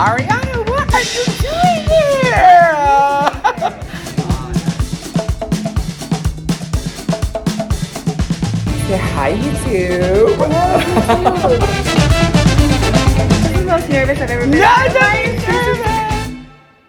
Ariana, what are you doing here? Say hi, YouTube. This is the most nervous I've ever been.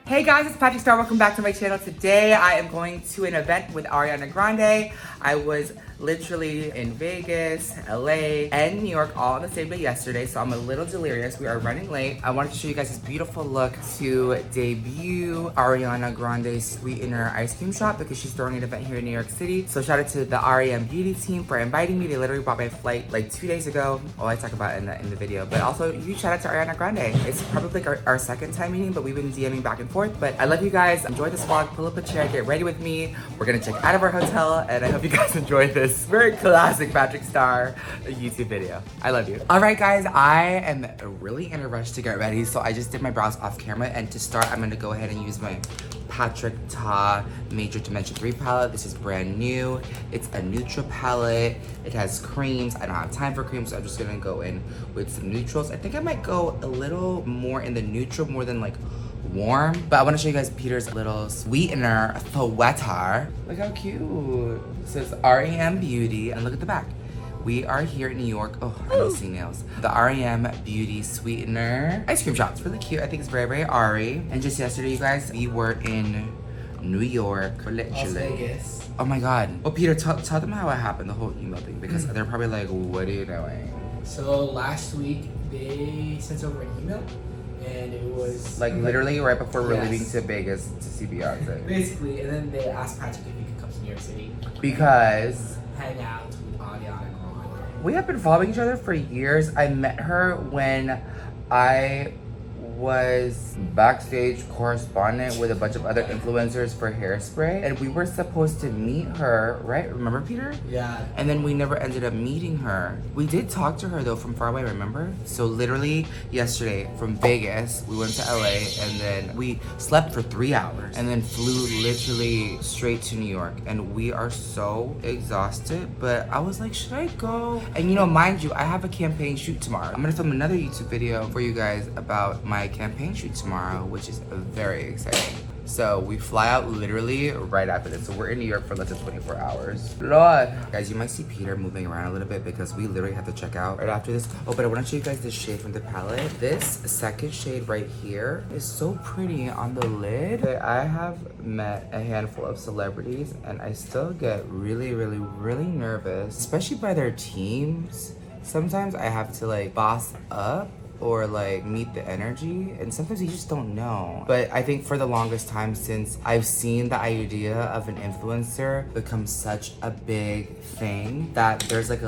Hey guys, it's PatrickStarrr. Welcome back to my channel. Today I am going to an event with Ariana Grande. I was literally in Vegas, LA, and New York all on the same day yesterday, so I'm a little delirious. We are running late. I wanted to show you guys this beautiful look to debut Ariana Grande's Sweetener ice cream shop because she's throwing an event here in New York City. So shout out to the R.E.m. beauty team for inviting me. They literally bought my flight like 2 days ago. Oh, I talk about it in the video. But also, huge shout out to Ariana Grande. It's probably like our second time meeting, but we've been DMing back and forth. But I love you guys. Enjoy this vlog. Pull up a chair, get ready with me. We're gonna check out of our hotel, and I hope you guys enjoy this very classic PatrickStarrr YouTube video. I love you. All right, guys, I am really in a rush to get ready, so I just did my brows off camera, and to start, I'm gonna go ahead and use my PatrickStarrr Major Dimension 3 palette. This is brand new. It's a neutral palette. It has creams. I don't have time for creams, so I'm just gonna go in with some neutrals. I think I might go a little more in the neutral more than like warm, but I want to show you guys Peter's little Sweetener sweater. Look how cute. It says R.E.m. Beauty, and look at the back. We are here in New York. Oh, I don't see nails. The R.E.m. Beauty Sweetener ice cream shop. It's really cute. I think it's very, very Ari. And just yesterday, you guys, we were in New York, literally. Las Vegas. Oh my God. Well, Peter, tell them how it happened, the whole email thing, because they're probably like, what are you doing? So last week, they sent over an email. And it was like literally right before we're yes. leaving to Vegas to see Beyonce. Basically, and then they asked Patrick if he could come to New York City. Because hang out with Ariana Grande. we have been following each other for years. I met her when I was backstage correspondent with a bunch of other influencers for Hairspray, and we were supposed to meet her, right? Remember, Peter? Yeah. And then we never ended up meeting her. We did talk to her though from far away, remember? So literally yesterday from Vegas, we went to LA, and then we slept for 3 hours and then flew literally straight to New York. And we are so exhausted, but I was like, should I go? And you know, mind you, I have a campaign shoot tomorrow. I'm gonna film another YouTube video for you guys about my campaign shoot tomorrow, which is very exciting. So we fly out literally right after this. So we're in New York for less than 24 hours. Lord. Guys, you might see Peter moving around a little bit because we literally have to check out right after this. Oh, but I want to show you guys this shade from the palette. This second shade right here is so pretty on the lid. I have met a handful of celebrities and I still get really, really, really nervous, especially by their teams. Sometimes I have to like boss up or like meet the energy, and sometimes you just don't know. But I think for the longest time, since I've seen the idea of an influencer become such a big thing, that there's like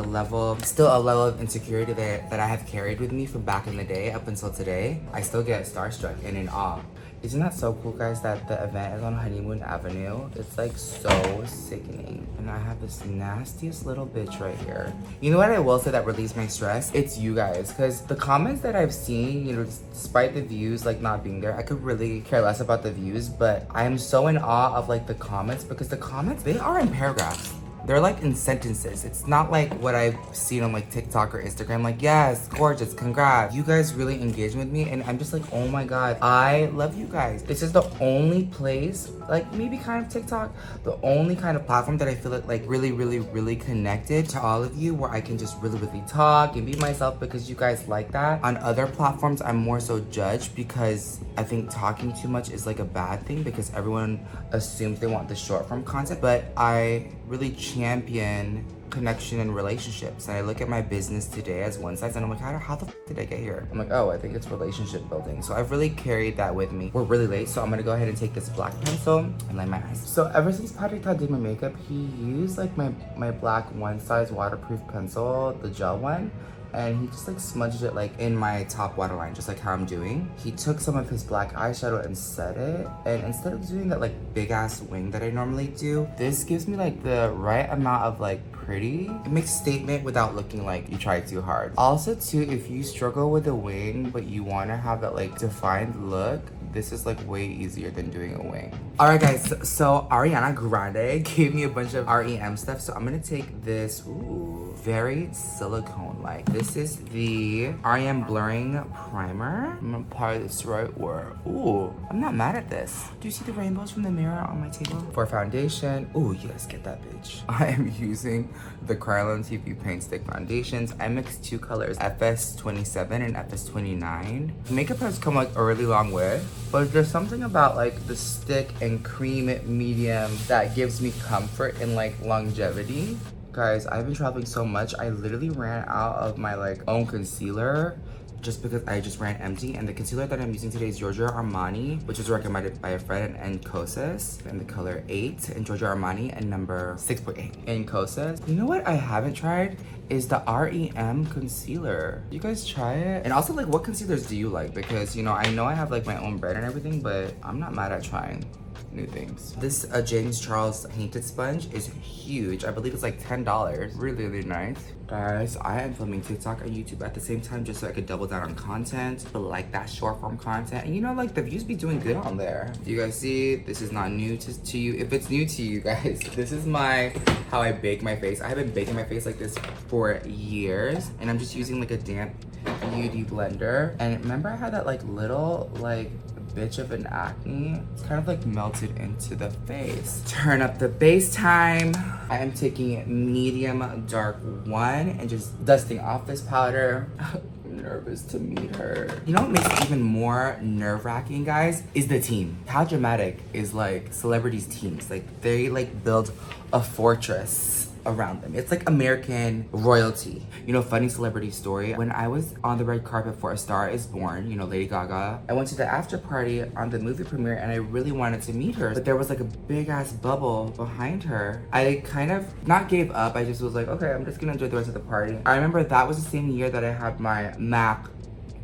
still a level of insecurity that I have carried with me from back in the day up until today. I still get starstruck and in awe. Isn't that so cool, guys, that the event is on Honeymoon Avenue? It's like so sickening. And I have this nastiest little bitch right here. You know what I will say that relieves my stress? It's you guys, because the comments that I've seen, you know, despite the views like not being there, I could really care less about the views, but I am so in awe of like the comments, because the comments, they are in paragraphs. They're like in sentences. It's not like what I've seen on like TikTok or Instagram, like, yes, gorgeous, congrats. You guys really engage with me, and I'm just like, oh my God, I love you guys. This is the only place, like maybe kind of TikTok, the only kind of platform that I feel like really, really, really connected to all of you, where I can just really, really talk and be myself because you guys like that. On other platforms, I'm more so judged because I think talking too much is like a bad thing because everyone assumes they want the short form content, but I really champion connection and relationships, and I look at my business today as one size, and I'm like, how the f did I get here? I'm like, oh, I think it's relationship building. So I've really carried that with me. We're really late, so I'm gonna go ahead and take this black pencil and line my eyes. So ever since PatrickStarrr did my makeup, he used like my black one size waterproof pencil, the gel one, and he just like smudged it like in my top waterline, just like how I'm doing. He took some of his black eyeshadow and set it, and instead of doing that like big ass wing that I normally do, this gives me like the right amount of like pretty. It makes a statement without looking like you tried too hard. Also too, if you struggle with a wing but you want to have that like defined look, this is like way easier than doing a wing. All right guys, so Ariana Grande gave me a bunch of REM stuff, so I'm gonna take this, ooh, very silicone-like. This is the R.E.m. blurring primer. I'm gonna apply this right where, ooh, I'm not mad at this. Do you see the rainbows from the mirror on my table? For foundation, ooh, yes, get that bitch. I am using the Kryolan TV Paint Stick foundations. I mixed 2 colors, FS27 and FS29. Makeup has come like a really long way, but there's something about like the stick and cream medium that gives me comfort and like longevity. Guys, I've been traveling so much, I literally ran out of my like own concealer just because I just ran empty. And the concealer that I'm using today is Giorgio Armani, which was recommended by a friend, and Kosas in the color 8, and Giorgio Armani and number 6.8 in Kosas. You know what I haven't tried is the R.E.m. concealer. You guys try it? And also, like, what concealers do you like? Because, you know I have like my own brand and everything, but I'm not mad at trying new things. This James Charles painted sponge is huge. I believe it's like $10. Really, really nice. Guys, I am filming TikTok and YouTube at the same time just so I could double down on content, but like that short form content. And you know, like the views be doing good on there. You guys see, this is not new to you. If it's new to you guys, this is how I bake my face. I have been baking my face like this for years, and I'm just using like a damp beauty blender. And remember I had that like little like bitch of an acne. It's kind of like melted into the face. Turn up the base time. I am taking medium dark 1 and just dusting off this powder. I'm nervous to meet her. You know what makes it even more nerve-wracking, guys, is the team. How dramatic is like celebrities' teams? Like they like build a fortress around them. It's like American royalty. You know, funny celebrity story. When I was on the red carpet for A Star Is Born, you know, Lady Gaga, I went to the after party on the movie premiere and I really wanted to meet her, but there was like a big ass bubble behind her. I kind of not gave up. I just was like, okay, I'm just gonna enjoy the rest of the party. I remember that was the same year that I had my MAC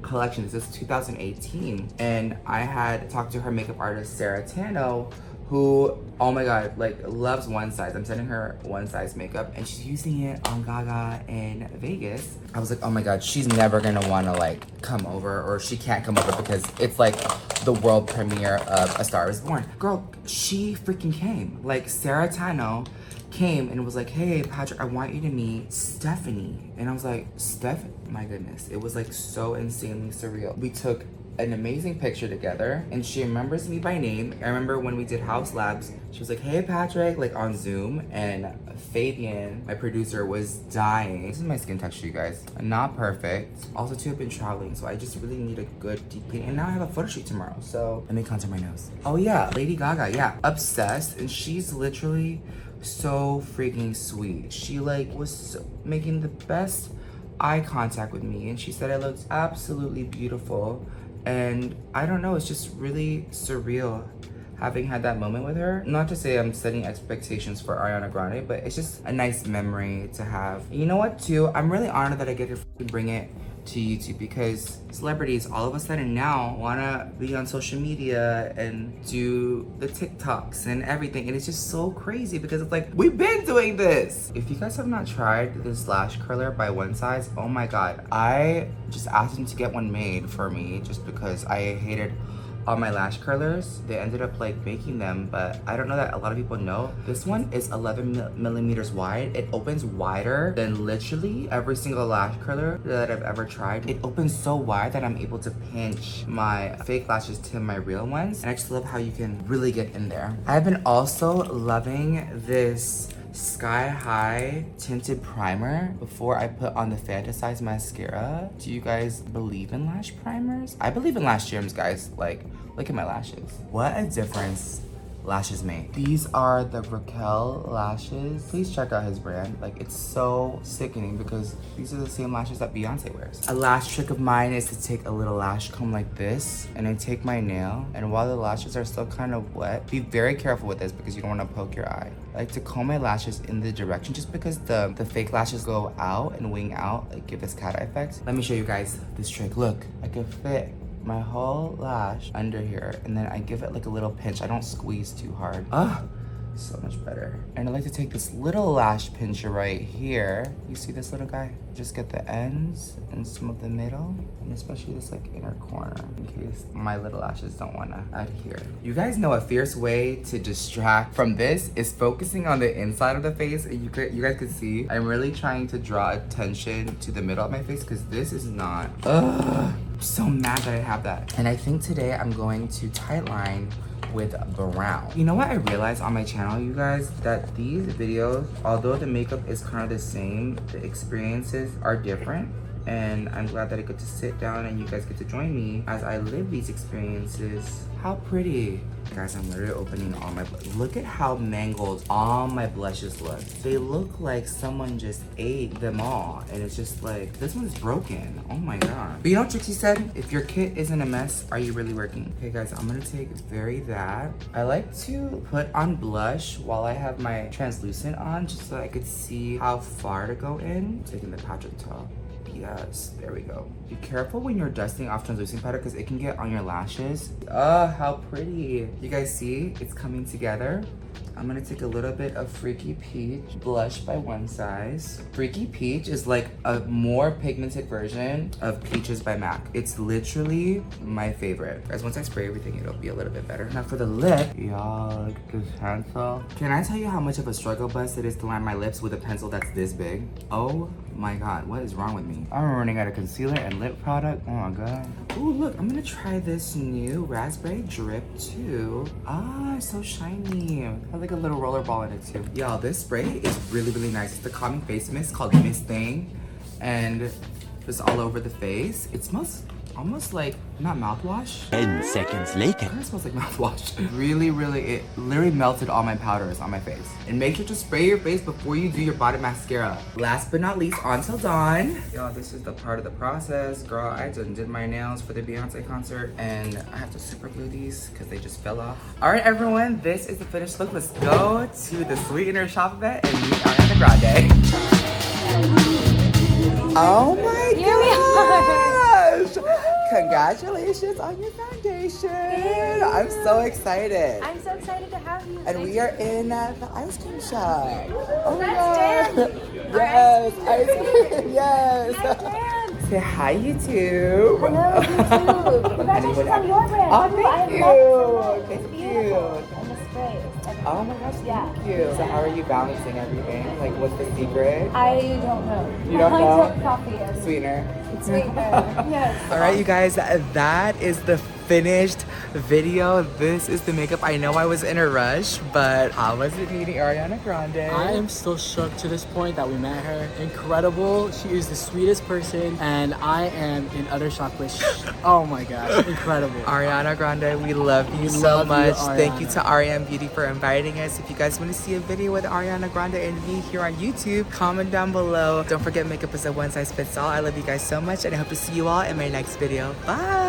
collection. This is 2018. And I had talked to her makeup artist, Sarah Tano, who, oh my God, like loves one size. I'm sending her one size makeup and she's using it on Gaga in Vegas. I was like, oh my God, she's never gonna wanna like come over, or she can't come over because it's like the world premiere of A Star Is Born. Girl, she freaking came. Like Sarah Tano came and was like, hey, Patrick, I want you to meet Stephanie. And I was like, Steph, my goodness. It was like so insanely surreal. We took an amazing picture together and she remembers me by name. I remember when we did House Labs, she was like, hey Patrick, like on Zoom, and Fabian, my producer, was dying. This is my skin texture, you guys. Not perfect. Also too, I've been traveling, so I just really need a good deep clean. And now I have a photo shoot tomorrow, so let me contour my nose. Oh yeah, Lady Gaga, yeah, obsessed. And she's literally so freaking sweet. She like was making the best eye contact with me, and she said I looked absolutely beautiful. And I don't know, it's just really surreal having had that moment with her. Not to say I'm setting expectations for Ariana Grande, but it's just a nice memory to have. You know what too? I'm really honored that I get to bring it to YouTube, because celebrities all of a sudden now wanna be on social media and do the TikToks and everything, and it's just so crazy because it's like, we've been doing this. If you guys have not tried this lash curler by One Size, oh my God, I just asked them to get one made for me just because I hated all my lash curlers. They ended up like making them, but I don't know that a lot of people know. This one is 11 millimeters wide. It opens wider than literally every single lash curler that I've ever tried. It opens so wide that I'm able to pinch my fake lashes to my real ones. And I just love how you can really get in there. I've been also loving this Sky High tinted primer before I put on the Fantasize mascara. Do you guys believe in lash primers? I believe in lash serums, guys. Like, look at my lashes. What a difference lashes make. These are the Raquel lashes. Please check out his brand. Like, it's so sickening because these are the same lashes that Beyonce wears. A lash trick of mine is to take a little lash comb like this, and I take my nail, and while the lashes are still kind of wet, be very careful with this because you don't want to poke your eye. I like to comb my lashes in the direction just because the fake lashes go out and wing out, like give this cat eye effect. Let me show you guys this trick. Look, I can fit my whole lash under here, and then I give it like a little pinch. I don't squeeze too hard. So much better. And I like to take this little lash pincher right here. You see this little guy? Just get the ends and some of the middle, and especially this like inner corner in case my little lashes don't want to adhere. You guys know a fierce way to distract from this is focusing on the inside of the face. And you guys can see I'm really trying to draw attention to the middle of my face because this is not. Ugh, I'm so mad that I have that. And I think today I'm going to tightline with brown. You know what I realized on my channel, you guys, that these videos, although the makeup is kind of the same, the experiences are different. And I'm glad that I get to sit down and you guys get to join me as I live these experiences. How pretty. Guys, I'm literally opening all my, look at how mangled all my blushes look. They look like someone just ate them all. And it's just like, this one's broken. Oh my God. But you know what Trixie said? If your kit isn't a mess, are you really working? Okay guys, I'm gonna take Very That. I like to put on blush while I have my translucent on, just so I could see how far to go in. Taking the Patrick top. Yes, there we go. Be careful when you're dusting off translucent powder because it can get on your lashes. Oh, how pretty. You guys see? It's coming together. I'm gonna take a little bit of Freaky Peach blush by One Size. Freaky Peach is like a more pigmented version of Peaches by MAC. It's literally my favorite. Guys, once I spray everything, it'll be a little bit better. Now for the lip, y'all, look at this pencil. Can I tell you how much of a struggle bus it is to line my lips with a pencil that's this big? Oh my God, what is wrong with me? I'm running out of concealer and lip product. Oh my God. Ooh, look, I'm gonna try this new Raspberry Drip too. Ah, it's so shiny. Has like a little roller ball in it too. Y'all, this spray is really, really nice. It's the calming face mist called Miss Thing. And just all over the face. It smells almost like, not mouthwash. 10 seconds later. It kind of smells like mouthwash. Really, it literally melted all my powders on my face. And make sure to spray your face before you do your body mascara. Last but not least, Until Dawn. Y'all, this is the part of the process. Girl, I just did my nails for the Beyonce concert and I have to super glue these because they just fell off. All right, everyone, this is the finished look. Let's go to the Sweetener shop event and meet Ariana Grande. Oh my gosh! Congratulations on your foundation. I'm so excited. I'm so excited to have you. And we are in the ice cream shop. Oh my That's God. Dan. Yes, ice cream, yes. Hi, Dan. Say hi, YouTube. Hello, YouTube. Congratulations on your brand. Oh, too. thank you. I love it so much. Thank It's you. beautiful. And the spray is everything. Oh my gosh, Yeah. thank you. So how are you balancing everything? Like, what's the secret? I don't know. You don't know? I drink coffee and Sweetener. Sweetener. Yes. All right, you guys, that is the finished video. This is the makeup. I know I was in a rush, but how was it meeting Ariana Grande? I am still shook to this point that we met her. Incredible. She is the sweetest person, and I am in utter shock with oh my gosh, incredible. Ariana Grande, we love you We so love you, much. Thank you Ariana. to R.E.m. Beauty for inviting us. If you guys want to see a video with Ariana Grande and me here on YouTube, comment down below. Don't forget, makeup is a one size fits all. I love you guys so much, and I hope to see you all in my next video. Bye!